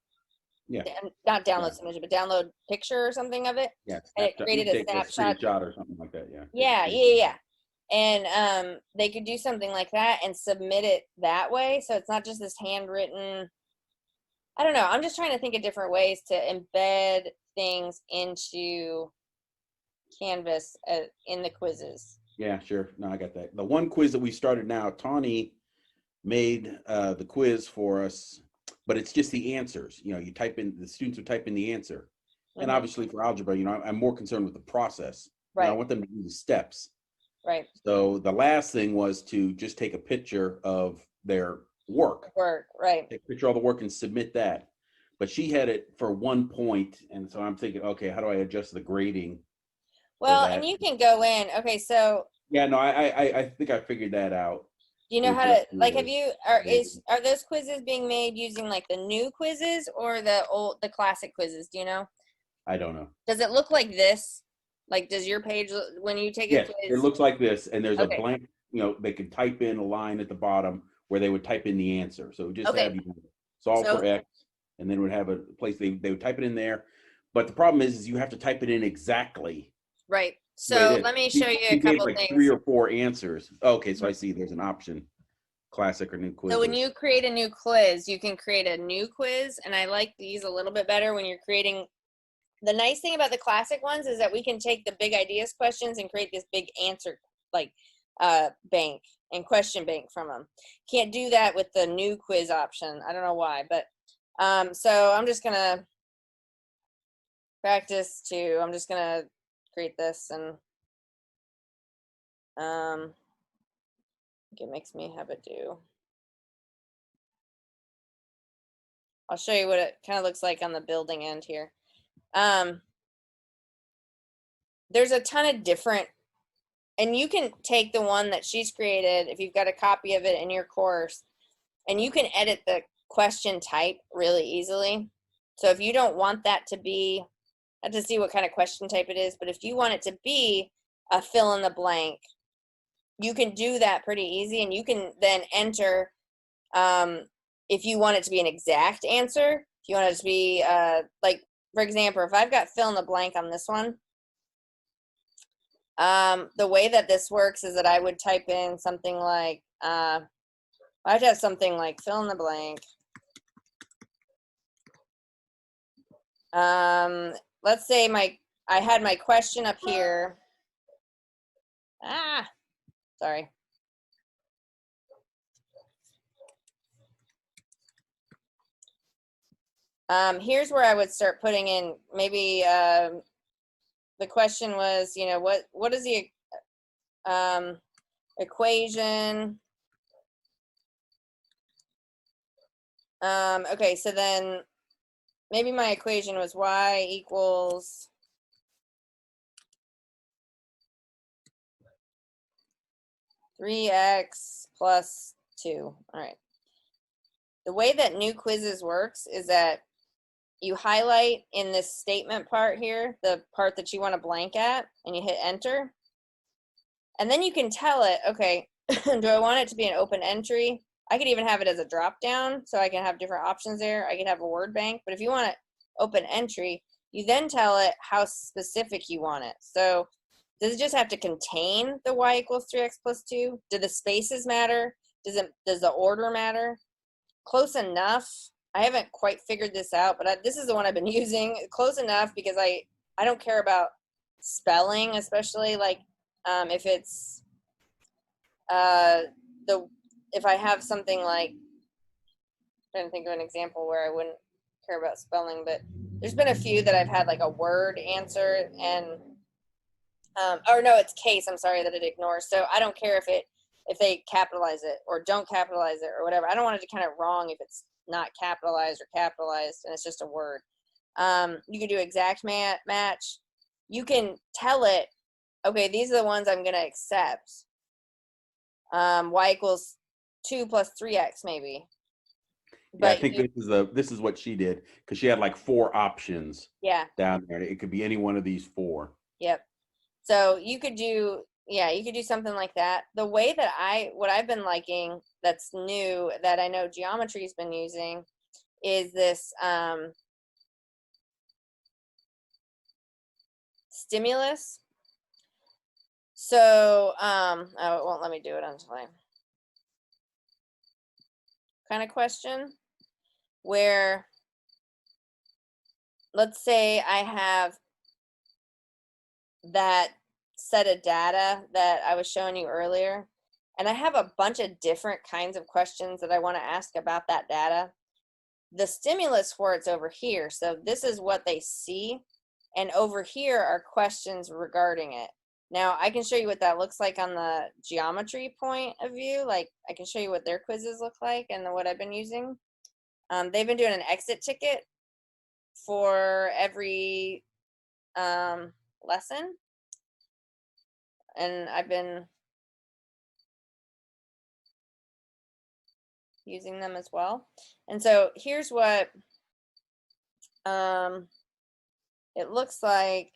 not download submission, but download picture or something of it. Yeah. And it created a snapshot. Screenshot or something like that. Yeah. And they could do something like that and submit it that way. So it's not just this handwritten, I don't know. I'm just trying to think of different ways to embed things into Canvas in the quizzes. Yeah, sure. No, I got that. The one quiz that we started now, Tawny made the quiz for us, but it's just the answers. You type in, the students would type in the answer. And obviously for algebra, I'm more concerned with the process. Right. I want them to do the steps. Right. So the last thing was to just take a picture of their work. Right. Take a picture of all the work and submit that. But she had it for 1 point. And so I'm thinking, okay, how do I adjust the grading? Well, and you can go in. Okay, so. Yeah, no, I think I figured that out. Do you know how to, like, are those quizzes being made using like the new quizzes or the classic quizzes? Do you know? I don't know. Does it look like this? Like, does your page, when you take a quiz? It looks like this, and there's a blank, they could type in a line at the bottom where they would type in the answer. So it would just have solve for X, and then it would have a place they would type it in there. But the problem is you have to type it in exactly. Right. So let me show you a couple things. 3 or 4 answers. Okay, so I see there's an option. classic or new quiz. So when you create a new quiz, you can create a new quiz, and I like these a little bit better when you're creating. The nice thing about the classic ones is that we can take the big ideas questions and create this big answer like bank and question bank from them. Can't do that with the new quiz option. I don't know why, but so I'm just gonna practice too. I'm just gonna create this, and it makes me have it do. I'll show you what it kind of looks like on the building end here. There's a ton of different, and you can take the one that she's created if you've got a copy of it in your course, and you can edit the question type really easily. So if you don't want that to be, I have to see what kind of question type it is, but if you want it to be a fill in the blank, you can do that pretty easy, and you can then enter if you want it to be an exact answer, if you want it to be like, for example, if I've got fill in the blank on this one, the way that this works is that I would type in something like, I'd have something like fill in the blank. Let's say I had my question up here. Sorry. Here's where I would start putting in maybe the question was, you know, what is the equation? Okay, so then maybe my equation was y equals (3x plus 2). All right. The way that new quizzes works is that you highlight in this statement part here, the part that you want to blank at, and you hit enter. And then you can tell it, okay, do I want it to be an open entry? I could even have it as a drop down, so I can have different options there. I could have a word bank, but if you want it open entry, you then tell it how specific you want it. So does it just have to contain the y equals 3x plus 2? Do the spaces matter? Does the order matter? Close enough. I haven't quite figured this out, but this is the one I've been using. Close enough because I don't care about spelling, especially like if it's if I have something like, I'm trying to think of an example where I wouldn't care about spelling, but there's been a few that I've had like a word answer and or no, it's case, I'm sorry, that it ignores. So I don't care if they capitalize it or don't capitalize it or whatever. I don't want it to kind of wrong if it's not capitalized or capitalized and it's just a word. You can do exact match. You can tell it, okay, these are the ones I'm going to accept. Y equals 2 plus 3x maybe. But yeah, I think this is what she did, because she had like 4 options. Yeah. Down there. It could be any one of these 4. Yep. So you could do, yeah, you could do something like that. The way that what I've been liking that's new that I know geometry's been using is this stimulus. So oh, it won't let me do it until I kind of question where, let's say I have that set of data that I was showing you earlier, and I have a bunch of different kinds of questions that I want to ask about that data. The stimulus for it's over here. So this is what they see, and over here are questions regarding it. Now I can show you what that looks like on the geometry point of view. Like I can show you what their quizzes look like and what I've been using. They've been doing an exit ticket for every lesson, and I've been using them as well. And so here's what it looks like.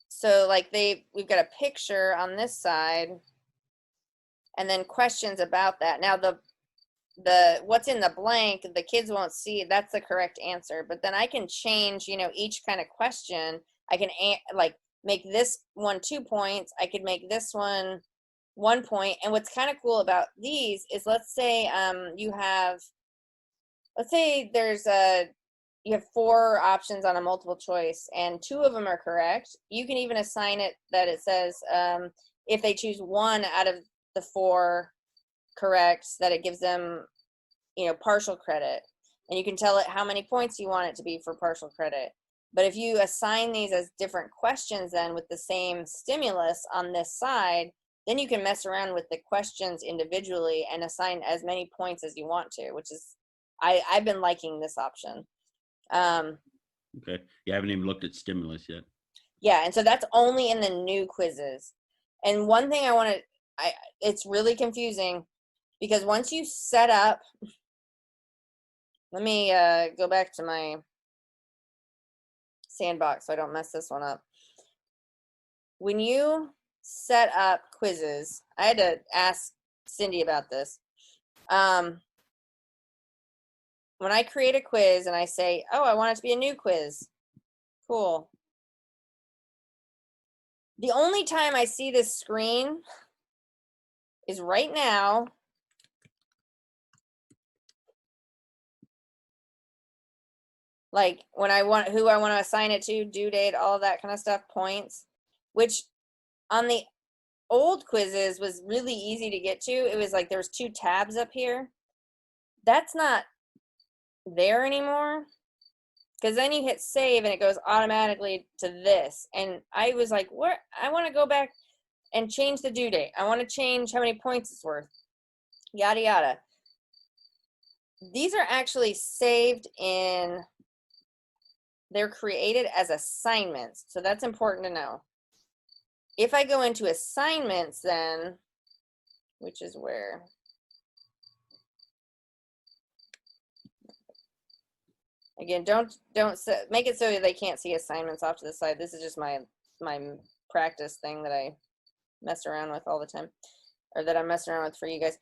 So like we've got a picture on this side and then questions about that. Now the what's in the blank, the kids won't see, that's the correct answer. But then I can change, you know, each kind of question. I can like make this one 2 points. I could make this one 1 point. And what's kind of cool about these is, let's say you have 4 options on a multiple choice and 2 of them are correct. You can even assign it that it says if they choose 1 out of the 4 corrects, that it gives them, partial credit. And you can tell it how many points you want it to be for partial credit. But if you assign these as different questions then with the same stimulus on this side, then you can mess around with the questions individually and assign as many points as you want to, which is, I've been liking this option. Okay. You haven't even looked at stimulus yet. Yeah, and so that's only in the new quizzes. And one thing it's really confusing because once you set up, let me go back to my sandbox so I don't mess this one up. When you set up quizzes, I had to ask Cindy about this. When I create a quiz and I say, oh, I want it to be a new quiz. Cool. The only time I see this screen is right now. Like when who I want to assign it to, due date, all of that kind of stuff, points, which on the old quizzes was really easy to get to. It was like there was 2 tabs up here. That's not there anymore, because then you hit save and it goes automatically to this. And I was like, what? I want to go back and change the due date. I want to change how many points it's worth, yada yada. These are actually saved in, they're created as assignments, so that's important to know. If I go into assignments then, which is where, again, don't make it so they can't see assignments off to the side. This is just my practice thing that I mess around with all the time, or that I'm messing around with for you guys.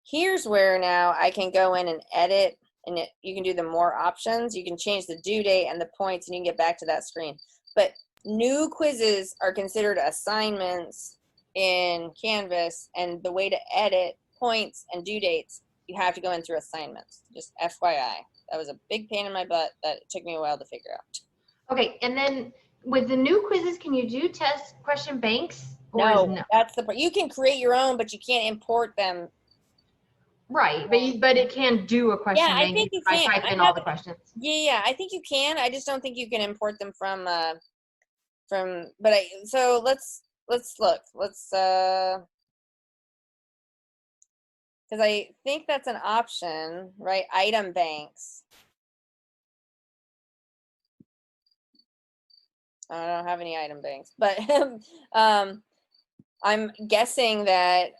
Here's where now I can go in and edit, and you can do the more options. You can change the due date and the points, and you can get back to that screen. But new quizzes are considered assignments in Canvas, and the way to edit points and due dates, you have to go in through assignments. Just FYI. That was a big pain in my butt that it took me a while to figure out. Okay, and then with the new quizzes, can you do test question banks? No, that's the part. You can create your own, but you can't import them. Right, but it can do a question Yeah, I bank think you if I can. type in all the questions. Yeah, I think you can. I just don't think you can import them from. So let's look. Because I think that's an option, right? Item banks. I don't have any item banks, but I'm guessing that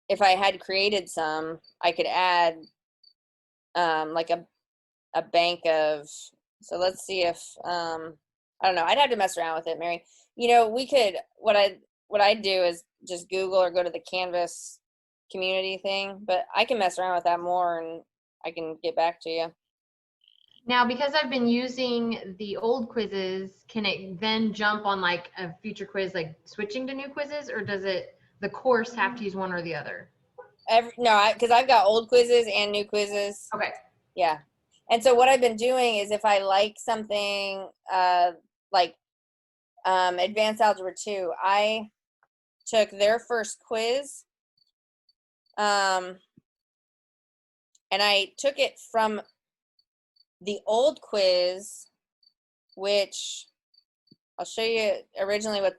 if I had created some, I could add like a bank of, so let's see if, I don't know, I'd have to mess around with it, Mary. We could, what I'd do is just Google or go to the Canvas community thing, but I can mess around with that more and I can get back to you. Now, because I've been using the old quizzes, can it then jump on like a future quiz, like switching to new quizzes, or does the course have to use one or the other? No, because I've got old quizzes and new quizzes. Okay. Yeah. And so what I've been doing is if I like something like Advanced Algebra 2, I took their first quiz and I took it from the old quiz, which I'll show you originally what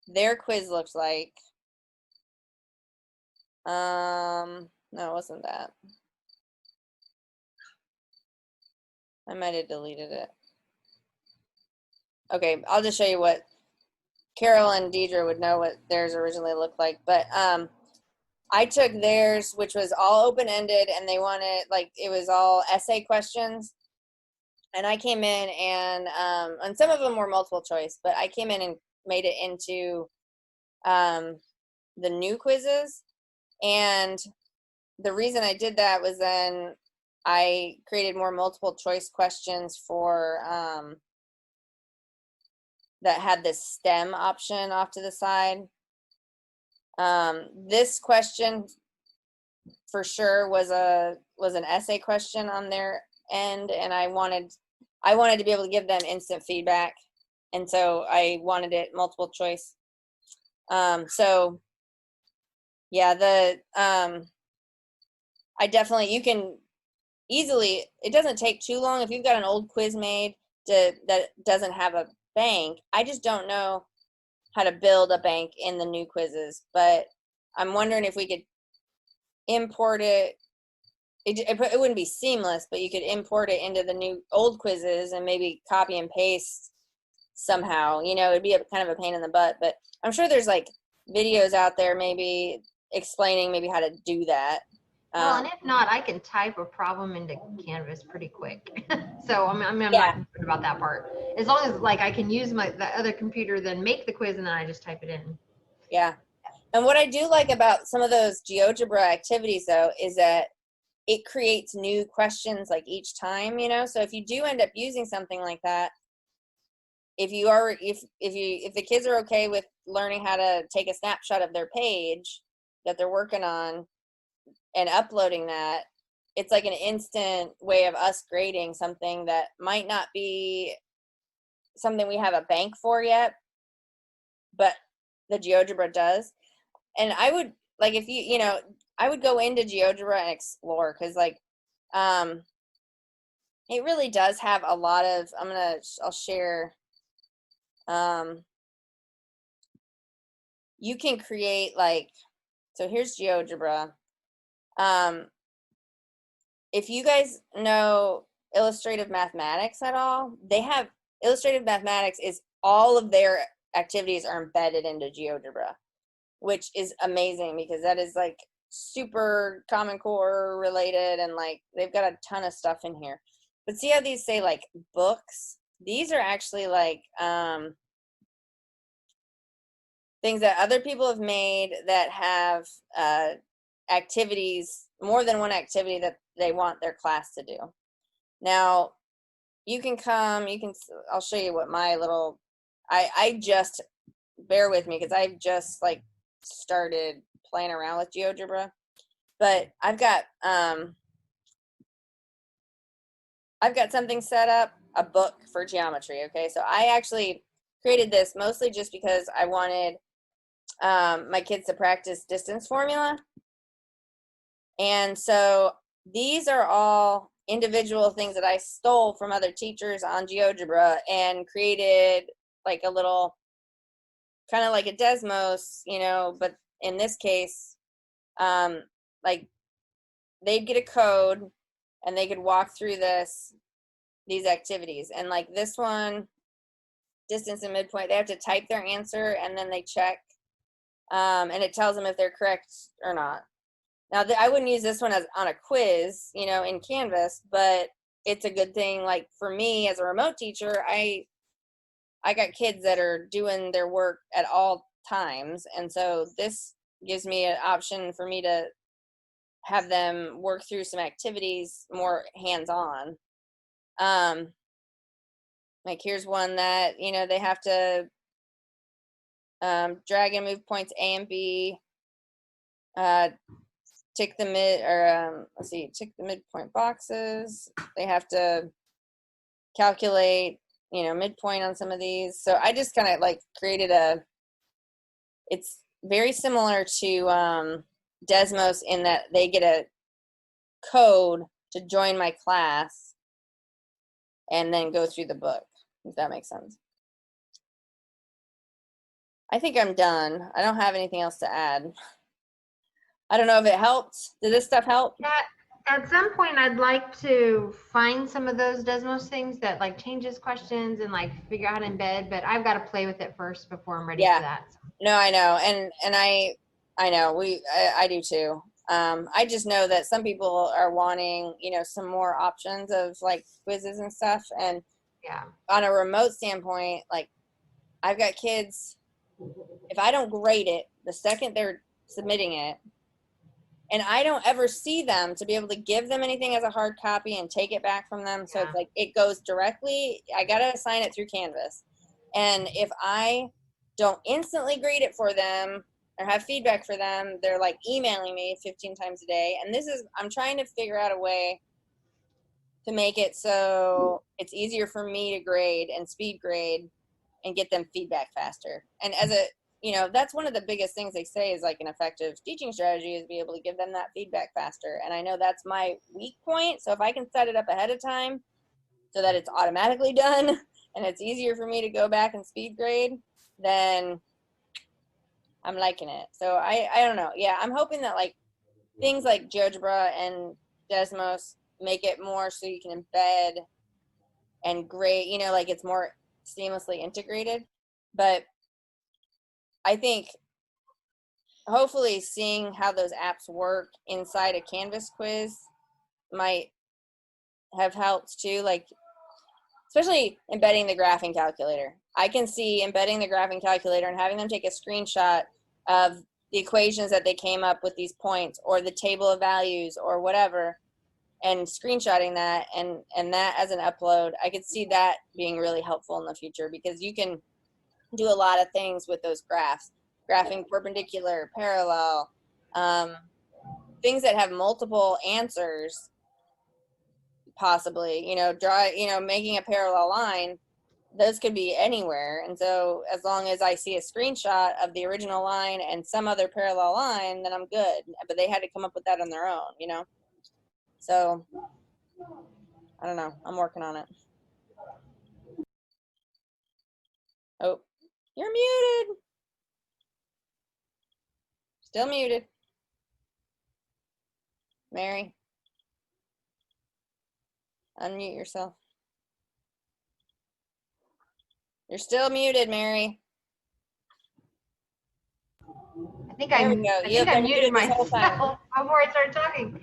their quiz looks like. No, it wasn't that. I might have deleted it. Okay, I'll just show you what Carol and Deidre would know what theirs originally looked like. But I took theirs, which was all open-ended, and they wanted, like, it was all essay questions. And I came in and some of them were multiple choice, but I came in and made it into the new quizzes. And the reason I did that was then I created more multiple choice questions for that had this STEM option off to the side. This question for sure was an essay question on their end, and I wanted to be able to give them instant feedback, and so I wanted it multiple choice. So yeah, I definitely, you can easily, it doesn't take too long if you've got an old quiz made that doesn't have a bank. I just don't know how to build a bank in the new quizzes, but I'm wondering if we could import it. It wouldn't be seamless, but you could import it into the new old quizzes and maybe copy and paste somehow. It'd be kind of a pain in the butt, but I'm sure there's like videos out there maybe explaining maybe how to do that. Well, and if not, I can type a problem into Canvas pretty quick. So I'm not concerned about that part. As long as like I can use the other computer, then make the quiz, and then I just type it in. Yeah. And what I do like about some of those GeoGebra activities though is that it creates new questions like each time, so if you do end up using something like that, if the kids are okay with learning how to take a snapshot of their page that they're working on and uploading that, it's like an instant way of us grading something that might not be something we have a bank for yet, but the GeoGebra does. And I would like, if I would go into GeoGebra and explore, because like it really does have a lot of, I'll share, you can create like, so here's GeoGebra. If you guys know Illustrative Mathematics at all, they have Illustrative Mathematics is all of their activities are embedded into GeoGebra, which is amazing because that is like super Common Core related, and like they've got a ton of stuff in here. But see how these say like books? These are actually like things that other people have made that have activities, more than one activity that they want their class to do. Now, I'll show you what my little, I just, bear with me because I've just like started playing around with GeoGebra, but I've got something set up, a book for geometry. Okay, so I actually created this mostly just because I wanted my kids to practice distance formula. And so these are all individual things that I stole from other teachers on GeoGebra and created like a little, kind of like a Desmos, but in this case, like they'd get a code and they could walk through these activities. And like this one, distance and midpoint, they have to type their answer and then they check, and it tells them if they're correct or not. Now, I wouldn't use this one on a quiz, in Canvas, but it's a good thing. Like for me as a remote teacher, I got kids that are doing their work at all times. And so this gives me an option for me to have them work through some activities more hands-on. Like here's one that, they have to drag and move points A and B, tick the midpoint boxes. They have to calculate, midpoint on some of these. So I just kind of like created it's very similar to Desmos in that they get a code to join my class and then go through the book, if that makes sense. I think I'm done. I don't have anything else to add. I don't know if it helped. Did this stuff help? Yeah, at some point I'd like to find some of those Desmos things that like changes questions and like figure out how to embed, but I've got to play with it first before I'm ready for that. No, I know. And I know I do too. I just know that some people are wanting, some more options of like quizzes and stuff. And yeah, on a remote standpoint, like I've got kids, if I don't grade it the second they're submitting it, and I don't ever see them to be able to give them anything as a hard copy and take it back from them. So it's like, it goes directly, I got to assign it through Canvas. And if I don't instantly grade it for them or have feedback for them, they're like emailing me 15 times a day. And I'm trying to figure out a way to make it so it's easier for me to grade and speed grade and get them feedback faster. And that's one of the biggest things they say is like an effective teaching strategy is be able to give them that feedback faster. And I know that's my weak point. So if I can set it up ahead of time so that it's automatically done and it's easier for me to go back and speed grade, then I'm liking it. So I don't know. Yeah, I'm hoping that like things like GeoGebra and Desmos make it more so you can embed and grade, like it's more seamlessly integrated. But I think hopefully seeing how those apps work inside a Canvas quiz might have helped too, like especially embedding the graphing calculator. I can see embedding the graphing calculator and having them take a screenshot of the equations that they came up with these points or the table of values or whatever, and screenshotting that and that as an upload. I could see that being really helpful in the future because you can do a lot of things with those graphs, graphing perpendicular, parallel, things that have multiple answers, possibly, making a parallel line, those could be anywhere. And so as long as I see a screenshot of the original line and some other parallel line, then I'm good. But they had to come up with that on their own, So I don't know. I'm working on it. Oh, you're muted. Still muted. Mary, unmute yourself. You're still muted, Mary. I think I muted myself before I started talking.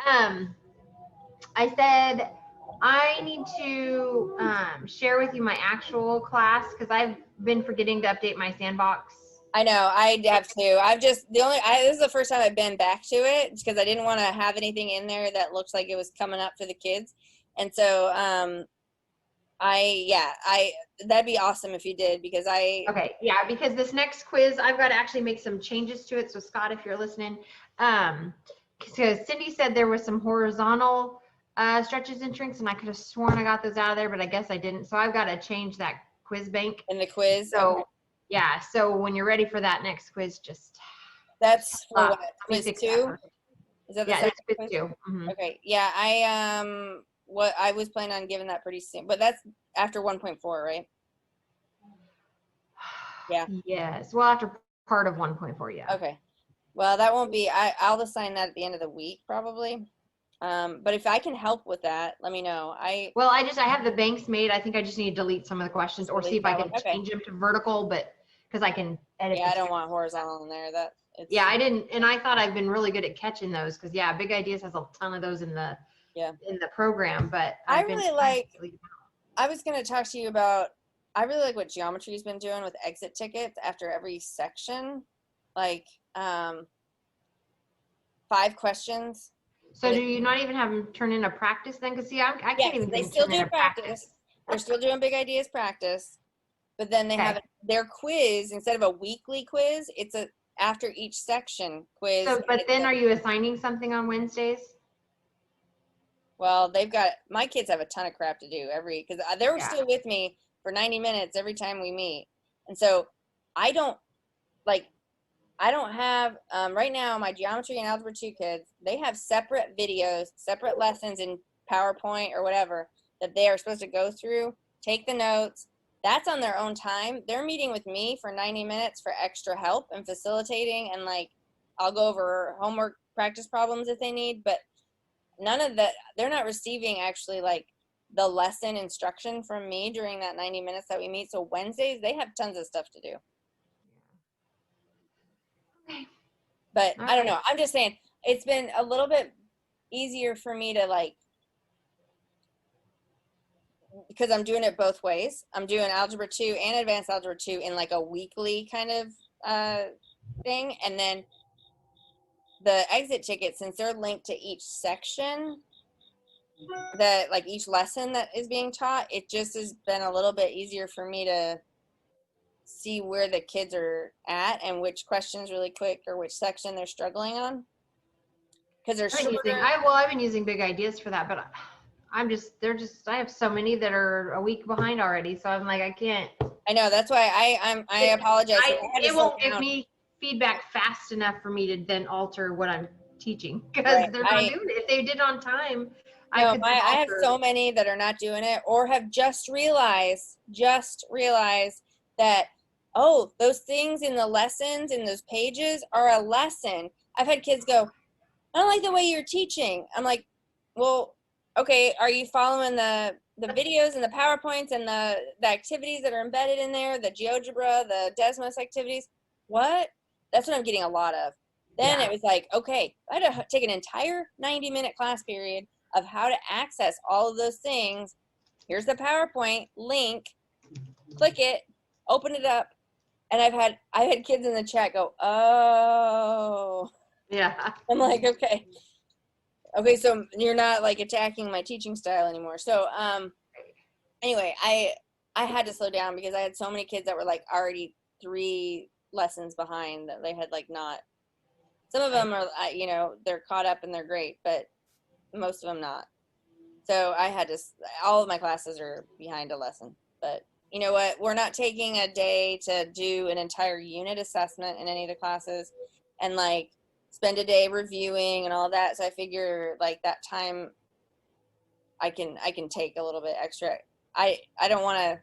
I said I need to share with you my actual class because I've been forgetting to update my sandbox. I know, I have too. This is the first time I've been back to it because I didn't want to have anything in there that looks like it was coming up for the kids. And so that'd be awesome if you did because because this next quiz I've got to actually make some changes to it. So Scott, if you're listening, because Cindy said there was some horizontal stretches and shrinks and I could have sworn I got those out of there, but I guess I didn't. So I've got to change that quiz bank in the quiz. So so when you're ready for that next quiz, that's for what, quiz 2? Is that the second quiz 2? Mm-hmm. Okay, yeah, I was planning on giving that pretty soon, but that's after 1.4, right? Yeah. Yes. Well, after part of 1.4, yeah. Okay. Well, that won't be. I'll assign that at the end of the week probably. But if I can help with that, let me know. I have the banks made. I think I just need to delete some of the questions or see if I can change them to vertical, but because I can edit. Yeah, I don't want horizontal in there. I didn't, and I thought I've been really good at catching those because Big Ideas has a ton of those in the program. But I was going to talk to you about. I really like what Geometry's been doing with exit tickets after every section, like 5 questions. So do you not even have them turn in a practice then? Because I can't even. They still do practice. They're still doing Big Ideas practice, but then they have their quiz instead of a weekly quiz. It's a after each section quiz. So, but then are you assigning something on Wednesdays? Well, my kids have a ton of crap to do because they were still with me for 90 minutes every time we meet, and so I don't have, right now, my Geometry and Algebra 2 kids, they have separate videos, separate lessons in PowerPoint or whatever that they are supposed to go through, take the notes. That's on their own time. They're meeting with me for 90 minutes for extra help and facilitating, and I'll go over homework practice problems if they need, but none of that, they're not receiving actually the lesson instruction from me during that 90 minutes that we meet. So Wednesdays, they have tons of stuff to do. But I don't know. I'm just saying it's been a little bit easier for me to because I'm doing it both ways. I'm doing Algebra 2 and Advanced Algebra 2 in a weekly kind of thing. And then the exit tickets, since they're linked to each section, that each lesson that is being taught, it just has been a little bit easier for me to see where the kids are at and which questions really quick or which section they're struggling on. Because they're shorter. I've been using Big Ideas for that, but I have so many that are a week behind already. So I'm like, I can't. I know, that's why I apologize. I had to It slow won't give down. me feedback fast enough for me to then alter what I'm teaching because Right, they're not doing it. If they did on time, No, could I have alter. so many that are not doing it or have just realized that, oh, those things in the lessons in those pages are a lesson. I've had kids go, I don't like the way you're teaching. I'm like, well, okay, are you following the videos and the PowerPoints and the activities that are embedded in there, the GeoGebra, the Desmos activities? What? That's what I'm getting a lot of. Then Yeah. it was like, okay, I had to take an entire 90-minute class period of how to access all of those things. Here's the PowerPoint link, click it, open it up. And I've had kids in the chat go, oh. Yeah. I'm like, okay, so you're not like attacking my teaching style anymore. So anyway, I had to slow down because I had so many kids that were like already 3 lessons behind that they had like not. Some of them are, you know, they're caught up and they're great, but most of them not. So I had to, all of my classes are behind a lesson. But you know what? We're not taking a day to do an entire unit assessment in any of the classes and like spend a day reviewing and all that. So I figure like that time I can take a little bit extra. I don't want to,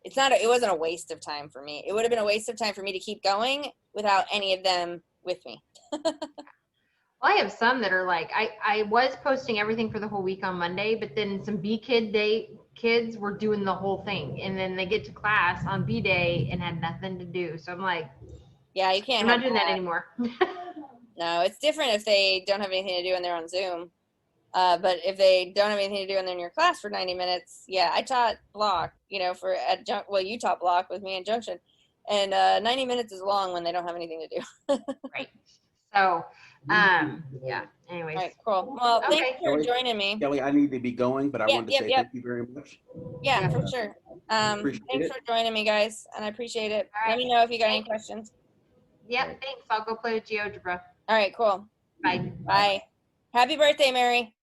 it wasn't a waste of time for me. It would have been a waste of time for me to keep going without any of them with me. Well, I have some that are like, I was posting everything for the whole week on Monday, but then some B kids were doing the whole thing. And then they get to class on B day and had nothing to do. So I'm like, yeah, you can't I'm not doing that anymore. No, it's different if they don't have anything to do and they're on Zoom. But if they don't have anything to do and they're in your class for 90 minutes, yeah, I taught block, you know, you taught block with me in Junction. And 90 minutes is long when they don't have anything to do. Right. So, yeah, anyways. All right, cool. Well, Okay. thanks for joining me. Kelly, I need to be going, but I Yep, wanted to yep, say yep. thank you very much. Yeah, for sure. Appreciate Thanks it. for joining me, guys, and I appreciate it. All Let right. me know if you got any questions. Yep, thanks. I'll go play with GeoGebra. All right, cool. Bye. Bye. Happy birthday, Mary.